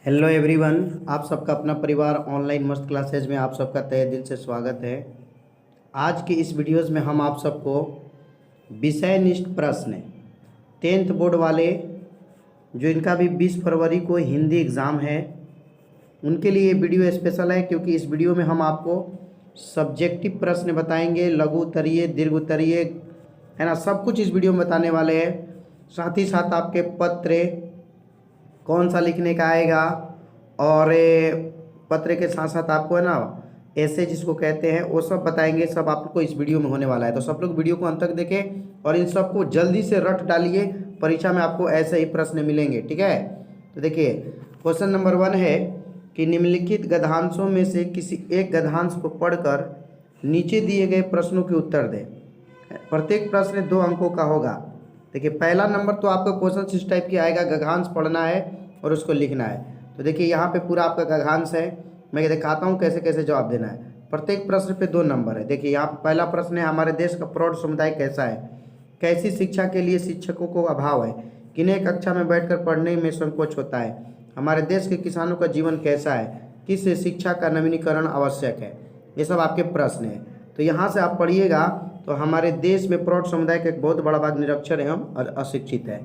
Hello everyone, आप सबका अपना परिवार ऑनलाइन मस्त क्लासेज में आप सबका तहे दिल से स्वागत है। आज की इस वीडियोस में हम आप सबको विषयनिष्ठ प्रश्न 10th बोर्ड वाले जो इनका भी 20 फरवरी को हिंदी एग्ज़ाम है उनके लिए ये वीडियो स्पेशल है, क्योंकि इस वीडियो में हम आपको सब्जेक्टिव प्रश्न बताएंगे, लघु उत्तरीय, दीर्घ उत्तरीय, है ना, सब कुछ इस वीडियो में बताने वाले हैं। साथ ही साथ आपके पत्र कौन सा लिखने का आएगा, और पत्र के साथ साथ आपको, है ना, ऐसे जिसको कहते हैं, वो सब बताएंगे। सब आपको इस वीडियो में होने वाला है, तो सब लोग वीडियो को अंत तक देखें और इन सबको जल्दी से रट डालिए। परीक्षा में आपको ऐसे ही प्रश्न मिलेंगे, ठीक है। तो देखिए, क्वेश्चन नंबर 1 है कि निम्नलिखित गद्यांशों में से किसी एक गद्यांश को पढ़कर नीचे दिए गए प्रश्नों के उत्तर दें। प्रत्येक प्रश्न 2 अंकों का होगा। देखिए, पहला नंबर तो आपका क्वेश्चन इस टाइप की आएगा, गद्यांश पढ़ना है और उसको लिखना है। तो देखिए, यहाँ पे पूरा आपका गद्यांश है, मैं दिखाता हूँ कैसे कैसे जवाब देना है। प्रत्येक प्रश्न पे 2 नंबर है। देखिए, यहाँ पे पहला प्रश्न है, हमारे देश का प्रौढ़ समुदाय कैसा है, कैसी शिक्षा के लिए शिक्षकों को अभाव है, किन्हें कक्षा में बैठकर पढ़ने में संकोच होता है, हमारे देश के किसानों का जीवन कैसा है, किस शिक्षा का नवीनीकरण आवश्यक है। ये सब आपके प्रश्न हैं। तो यहाँ से आप पढ़िएगा। तो हमारे देश में प्रौढ़ समुदाय का एक बहुत बड़ा भाग निरक्षर एवं अशिक्षित है।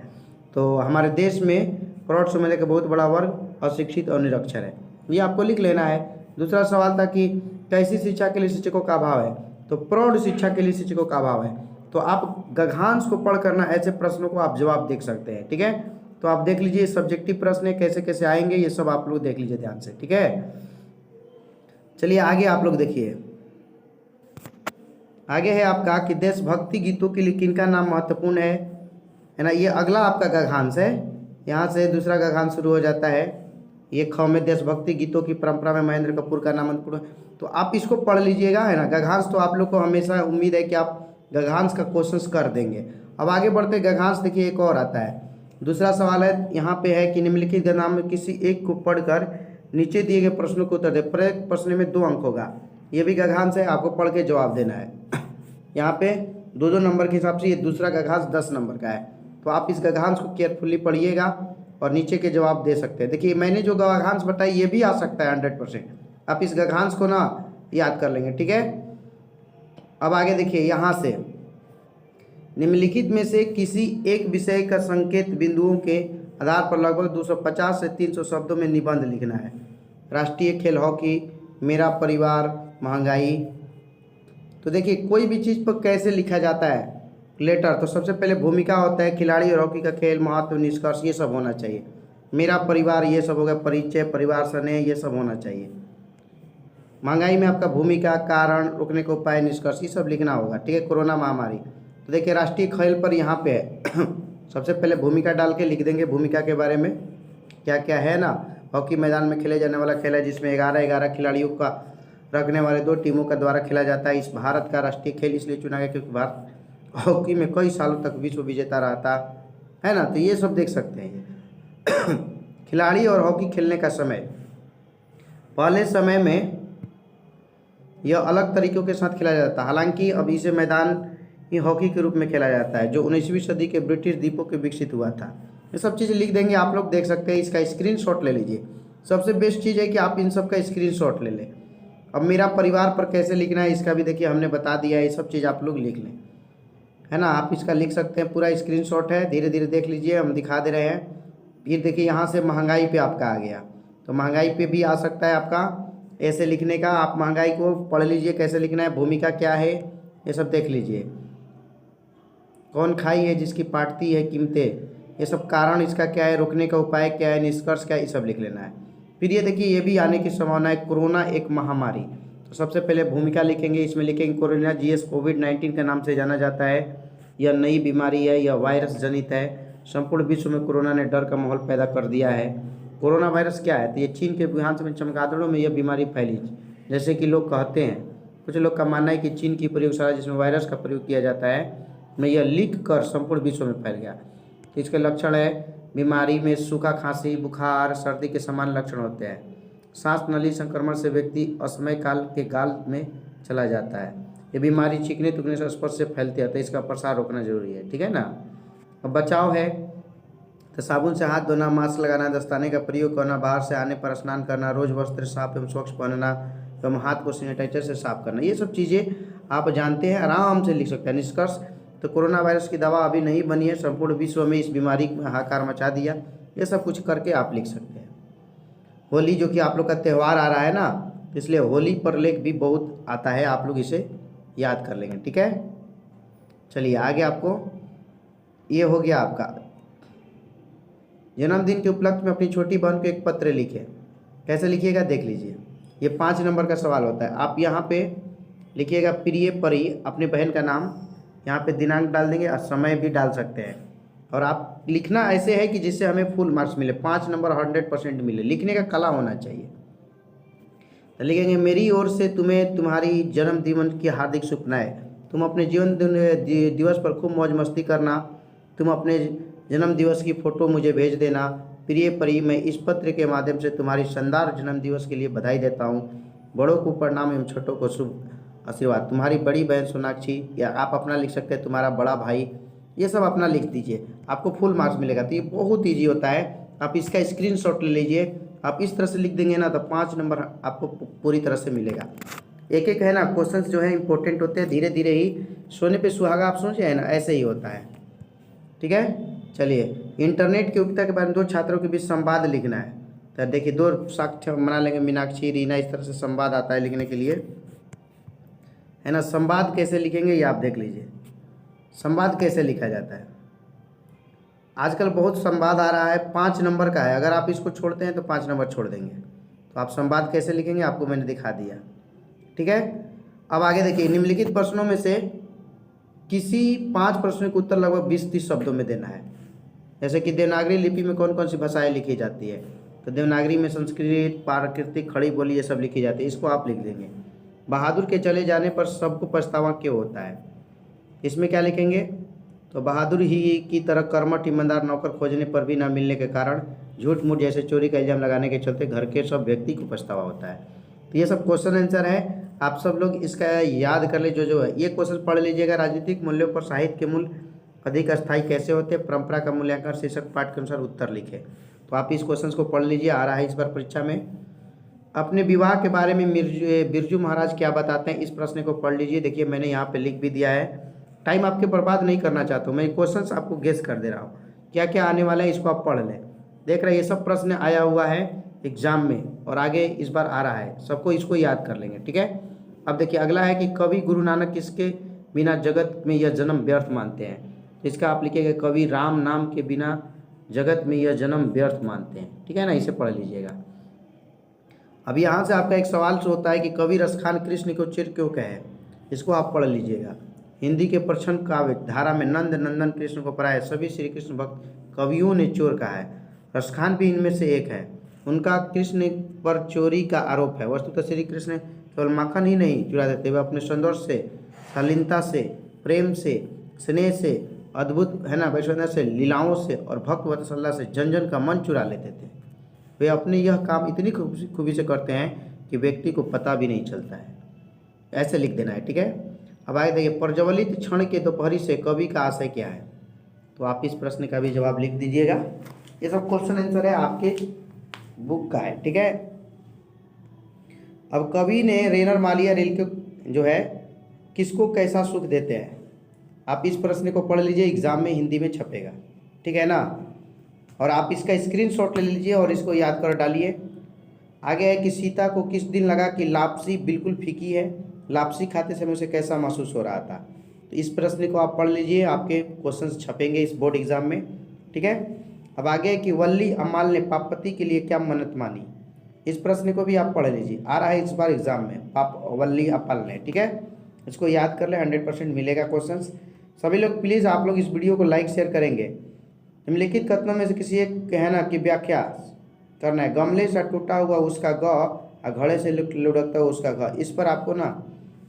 तो हमारे देश में प्रौढ़ समुदाय का बहुत बड़ा वर्ग अशिक्षित और निरक्षर है, ये आपको लिख लेना है। दूसरा सवाल था कि कैसी शिक्षा के लिए शिक्षकों का अभाव है, तो प्रौढ़ शिक्षा के लिए शिक्षकों का अभाव है। तो आप गद्यांश को पढ़ करना ऐसे प्रश्नों को आप जवाब देख सकते हैं, ठीक है। तो आप देख लीजिए, सब्जेक्टिव प्रश्न कैसे कैसे आएंगे, ये सब आप लोग देख लीजिए ध्यान से, ठीक है। चलिए आगे आप लोग देखिए। आगे है आपका कि देशभक्ति गीतों के लिए किनका नाम महत्वपूर्ण है ना। ये अगला आपका गद्यांश है, यहाँ से दूसरा गद्यांश शुरू हो जाता है। ये ख में देशभक्ति गीतों की परंपरा में महेंद्र कपूर का नाम महत्वपूर्ण है। तो आप इसको पढ़ लीजिएगा, है ना। गद्यांश तो आप लोग को हमेशा उम्मीद है कि आप गद्यांश का क्वेश्चन कर देंगे। अब आगे बढ़ते गद्यांश, देखिए एक और आता है। दूसरा सवाल है, यहाँ पे है कि निम्नलिखित गद्यांश में किसी एक को पढ़कर नीचे दिए गए प्रश्नों को उत्तर दे। प्रत्येक प्रश्न में 2 अंक होगा। ये भी गद्यांश है, आपको पढ़ के जवाब देना है। यहाँ पे 2-2 नंबर के हिसाब से ये दूसरा गद्यांश 10 नंबर का है। तो आप इस गद्यांश को केयरफुली पढ़िएगा और नीचे के जवाब दे सकते हैं। देखिए, मैंने जो गद्यांश बताया ये भी आ सकता है 100%। आप इस गद्यांश को ना याद कर लेंगे, ठीक है। अब आगे देखिए, यहाँ से निम्नलिखित में से किसी एक विषय का संकेत बिंदुओं के आधार पर लगभग 250 से 300 शब्दों में निबंध लिखना है। राष्ट्रीय खेल हॉकी, मेरा परिवार, महंगाई। तो देखिए, कोई भी चीज़ पर कैसे लिखा जाता है लेटर, तो सबसे पहले भूमिका होता है, खिलाड़ी और हॉकी का खेल, महत्व, निष्कर्ष, ये सब होना चाहिए। मेरा परिवार ये सब हो गया, परिचय, परिवार स्नेह, ये सब होना चाहिए। महंगाई में आपका भूमिका, कारण, रोकने का उपाय, निष्कर्ष, ये सब लिखना होगा, ठीक है। कोरोना महामारी, तो देखिए राष्ट्रीय खेल पर यहाँ पे है सबसे पहले भूमिका डाल के लिख देंगे, भूमिका के बारे में क्या क्या है ना। हॉकी मैदान में खेले जाने वाला खेल है जिसमें 11-11 खिलाड़ियों का रखने वाले 2 टीमों का द्वारा खेला जाता है। इस भारत का राष्ट्रीय खेल इसलिए चुना गया क्योंकि भारत हॉकी में कई सालों तक विश्व विजेता रहता है ना। तो ये सब देख सकते हैं खिलाड़ी और हॉकी खेलने का समय, पहले समय में यह अलग तरीकों के साथ खेला जाता है, हालांकि अब इसे मैदान ही हॉकी के रूप में खेला जाता है, जो 19वीं सदी के ब्रिटिश द्वीपों के विकसित हुआ था। ये सब चीज़ें लिख देंगे, आप लोग देख सकते हैं। इसका स्क्रीनशॉट ले लीजिए। सबसे बेस्ट चीज़ है कि आप इन सब का स्क्रीनशॉट ले लें। अब मेरा परिवार पर कैसे लिखना है इसका भी देखिए हमने बता दिया है, ये सब चीज़ आप लोग लिख लें, है ना। आप इसका लिख सकते हैं, पूरा स्क्रीनशॉट है, धीरे धीरे देख लीजिए, हम दिखा दे रहे हैं। फिर देखिए, यहाँ से महंगाई पे आपका आ गया, तो महंगाई पे भी आ सकता है आपका ऐसे लिखने का। आप महंगाई को पढ़ लीजिए कैसे लिखना है, भूमिका क्या है, ये सब देख लीजिए। कौन खाई है जिसकी पाटती है कीमतें, ये सब कारण इसका क्या है, रोकने का उपाय क्या है, निष्कर्ष क्या है, ये सब लिख लेना है। फिर ये देखिए, ये भी आने की संभावना है, कोरोना एक महामारी। तो सबसे पहले भूमिका लिखेंगे, इसमें लिखेंगे कोरोना जीएस कोविड-19 के नाम से जाना जाता है। यह नई बीमारी है, यह वायरस जनित है। संपूर्ण विश्व में कोरोना ने डर का माहौल पैदा कर दिया है। कोरोना वायरस क्या है, तो ये चीन के वुहान में चमगादड़ों में यह बीमारी फैली, जैसे कि लोग कहते हैं। कुछ लोग का मानना है कि चीन की प्रयोगशाला जिसमें वायरस का प्रयोग किया जाता है में यह लीक कर संपूर्ण विश्व में फैल गया। तो इसके लक्षण है, बीमारी में सूखा, खांसी, बुखार, सर्दी के समान लक्षण होते हैं। सांस नली संक्रमण से व्यक्ति असमय काल के गाल में चला जाता है। ये बीमारी छींकने थूकने से स्पर्श से फैलती है, तो इसका प्रसार रोकना जरूरी है, ठीक है ना। अब बचाव है, तो साबुन से हाथ धोना, मास्क लगाना, दस्ताने का प्रयोग करना, बाहर से आने पर स्नान करना, रोज वस्त्र साफ एवं स्वच्छ पहनना एवं हाथ को सैनिटाइजर से साफ करना, ये सब चीज़ें आप जानते हैं, आराम से लिख सकते हैं। निष्कर्ष, तो कोरोना वायरस की दवा अभी नहीं बनी है, संपूर्ण विश्व में इस बीमारी ने हाहाकार मचा दिया, ये सब कुछ करके आप लिख सकते हैं। होली जो कि आप लोग का त्यौहार आ रहा है ना, इसलिए होली पर लेख भी बहुत आता है, आप लोग इसे याद कर लेंगे। ठीक है, चलिए आगे। आपको ये हो गया आपका जन्मदिन के उपलक्ष्य में अपनी छोटी बहन को एक पत्र लिखे। कैसे लिखिएगा देख लीजिए, ये 5 नंबर का सवाल होता है। आप यहाँ पे लिखिएगा प्रिय परी, अपनी बहन का नाम, यहाँ पे दिनांक डाल देंगे और समय भी डाल सकते हैं। और आप लिखना ऐसे है कि जिससे हमें फुल मार्क्स मिले, 5 नंबर 100% मिले। लिखने का कला होना चाहिए। तो लिखेंगे मेरी ओर से तुम्हें तुम्हारी जन्मदिन की हार्दिक शुभकामनाएं। तुम अपने जीवन दिवस पर खूब मौज मस्ती करना। तुम अपने जन्म दिवस की फ़ोटो मुझे भेज देना। प्रिय परी, मैं इस पत्र के माध्यम से तुम्हारी शानदार जन्म दिवस के लिए बधाई देता हूँ। बड़ों को प्रणाम एवं छोटों को शुभ आशीर्वाद। तुम्हारी बड़ी बहन सोनाक्षी, या आप अपना लिख सकते हैं तुम्हारा बड़ा भाई, ये सब अपना लिख दीजिए, आपको फुल मार्क्स मिलेगा। तो ये बहुत ईजी होता है, आप इसका स्क्रीनशॉट ले लीजिए। आप इस तरह से लिख देंगे ना तो 5 नंबर आपको पूरी तरह से मिलेगा। एक एक है ना क्वेश्चंस जो है इंपॉर्टेंट होते हैं, धीरे धीरे ही सोने पे सुहागा आप सोचे है ना, ऐसे ही होता है। ठीक है, चलिए। इंटरनेट की उपयोगिता के बारे में 2 छात्रों के बीच संवाद लिखना है। तो देखिए 2 साक्ष्य बना लेंगे, मीनाक्षी, रीना, इस तरह से संवाद आता है लिखने के लिए, है ना। संवाद कैसे लिखेंगे ये आप देख लीजिए। संवाद कैसे लिखा जाता है, आजकल बहुत संवाद आ रहा है, 5 नंबर का है। अगर आप इसको छोड़ते हैं तो 5 नंबर छोड़ देंगे। तो आप संवाद कैसे लिखेंगे आपको मैंने दिखा दिया। ठीक है, अब आगे देखिए। निम्नलिखित प्रश्नों में से किसी 5 प्रश्नों के उत्तर लगभग 20-30 शब्दों में देना है। जैसे कि देवनागरी लिपि में कौन कौन सी भाषाएं लिखी जाती है, तो देवनागरी में संस्कृत, प्राकृतिक, खड़ी बोली, ये सब लिखी जाती है, इसको आप लिख देंगे। बहादुर के चले जाने पर सबको पछतावा क्यों होता है, इसमें क्या लिखेंगे, तो बहादुर ही की तरह कर्मठ ईमानदार नौकर खोजने पर भी न मिलने के कारण झूठ मूठ जैसे चोरी का इल्जाम लगाने के चलते घर के सब व्यक्ति को पछतावा होता है। तो ये सब क्वेश्चन आंसर है, आप सब लोग इसका याद कर ले। जो है ये क्वेश्चन पढ़ लीजिएगा। राजनीतिक मूल्यों पर साहित्य के मूल्य अधिक अस्थायी कैसे होते हैं, परंपरा का मूल्यांकन शीर्षक पाठ के अनुसार उत्तर लिखे। तो आप इस क्वेश्चन को पढ़ लीजिए, आ रहा है इस बार परीक्षा में। अपने विवाह के बारे में बिरजू महाराज क्या बताते हैं, इस प्रश्न को पढ़ लीजिए। देखिए मैंने यहाँ पे लिख भी दिया है, टाइम आपके बर्बाद नहीं करना चाहता हूँ मैं, क्वेश्चंस आपको गेस कर दे रहा हूँ क्या क्या आने वाला है, इसको आप पढ़ लें। देख रहे हैं ये सब प्रश्न आया हुआ है एग्जाम में और आगे इस बार आ रहा है, सबको इसको याद कर लेंगे। ठीक है, अब देखिए अगला है कि कवि गुरु नानक किसके बिना जगत में यह जन्म व्यर्थ मानते हैं। इसका आप लिखिएगा कवि राम नाम के बिना जगत में यह जन्म व्यर्थ मानते हैं। ठीक है ना, इसे पढ़ लीजिएगा। अब यहाँ से आपका एक सवाल होता है कि कवि रसखान कृष्ण को चिर क्यों कहे, इसको आप पढ़ लीजिएगा। हिंदी के प्रछन्न काव्य धारा में नंद नंदन कृष्ण को प्राय सभी श्री कृष्ण भक्त कवियों ने चोर कहा है। रसखान भी इनमें से एक है। उनका कृष्ण पर चोरी का आरोप है। वस्तुतः श्री कृष्ण केवल माखन ही नहीं चुरा देते, वे अपने सौंदर्य से, शालीनता से, प्रेम से, स्नेह से, अद्भुत है ना वैश्वता से, लीलाओं से और भक्त वत्सलता से जन जन का मन चुरा लेते थे। वे अपने यह काम इतनी खूबी से करते हैं कि व्यक्ति को पता भी नहीं चलता है। ऐसे लिख देना है। ठीक है, अब आगे देखिए प्रज्वलित क्षण के दोपहरी से कवि का आशय क्या है, तो आप इस प्रश्न का भी जवाब लिख दीजिएगा। ये सब क्वेश्चन आंसर है आपके बुक का है। ठीक है, अब कवि ने रेनर मालिया रेल के जो है किसको कैसा सुख देते हैं, आप इस प्रश्न को पढ़ लीजिए, एग्जाम में हिंदी में छपेगा। ठीक है ना, और आप इसका स्क्रीनशॉट ले लीजिए और इसको याद कर डालिए। आगे है कि सीता को किस दिन लगा कि लापसी बिल्कुल फीकी है, लापसी खाते समय उसे कैसा महसूस हो रहा था। तो इस प्रश्न को आप पढ़ लीजिए, आपके क्वेश्चंस छपेंगे इस बोर्ड एग्जाम में। ठीक है, अब आगे है कि वल्ली अम्माल ने पापपति के लिए क्या मन्नत मानी, इस प्रश्न को भी आप पढ़ लीजिए, आ रहा है इस बार एग्जाम में, पाप वल्ली अप्पल ने। ठीक है, इसको याद कर ले, 100% मिलेगा क्वेश्चंस। सभी लोग प्लीज़ आप लोग इस वीडियो को लाइक शेयर करेंगे। निम्नलिखित कथनों में से किसी एक कहना की व्याख्या करना है। गमले से टूटा हुआ उसका ग और घड़े से लुढ़कता हुआ उसका घ, इस पर आपको ना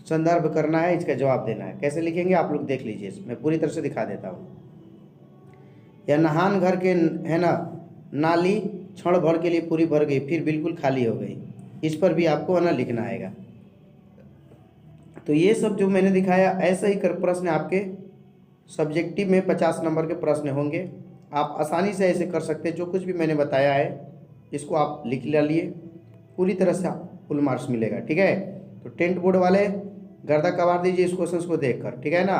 संदर्भ करना है, इसका जवाब देना है। कैसे लिखेंगे आप लोग देख लीजिए, मैं पूरी तरह से दिखा देता हूँ। यह नहान घर के है ना नाली क्षण भर के लिए पूरी भर गई फिर बिल्कुल खाली हो गई, इस पर भी आपको है ना लिखना आएगा। तो ये सब जो मैंने दिखाया ऐसा ही कर प्रश्न आपके सब्जेक्टिव में 50 नंबर के प्रश्न होंगे। आप आसानी से ऐसे कर सकते हैं। जो कुछ भी मैंने बताया है इसको आप लिख लिए, पूरी तरह से फुल मार्क्स मिलेगा। ठीक है, तो 10th बोर्ड वाले गर्दा कबार दीजिए इस क्वेश्चन को देखकर। ठीक है ना,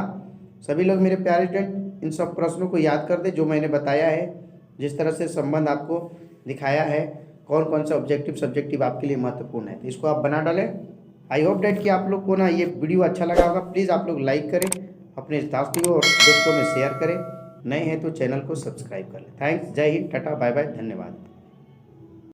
सभी लोग मेरे प्यारे स्टूडेंट इन सब प्रश्नों को याद कर दे जो मैंने बताया है, जिस तरह से संबंध आपको दिखाया है, कौन कौन सा ऑब्जेक्टिव सब्जेक्टिव आपके लिए महत्वपूर्ण है, तो इसको आप बना डालें। आई होप डैट कि आप लोग को ना ये वीडियो अच्छा लगा होगा। प्लीज़ आप लोग लाइक करें, अपने साथियों और दोस्तों में शेयर करें, नए हैं तो चैनल को सब्सक्राइब कर लें। थैंक्स, जय हिंद, टाटा, बाय बाय, धन्यवाद।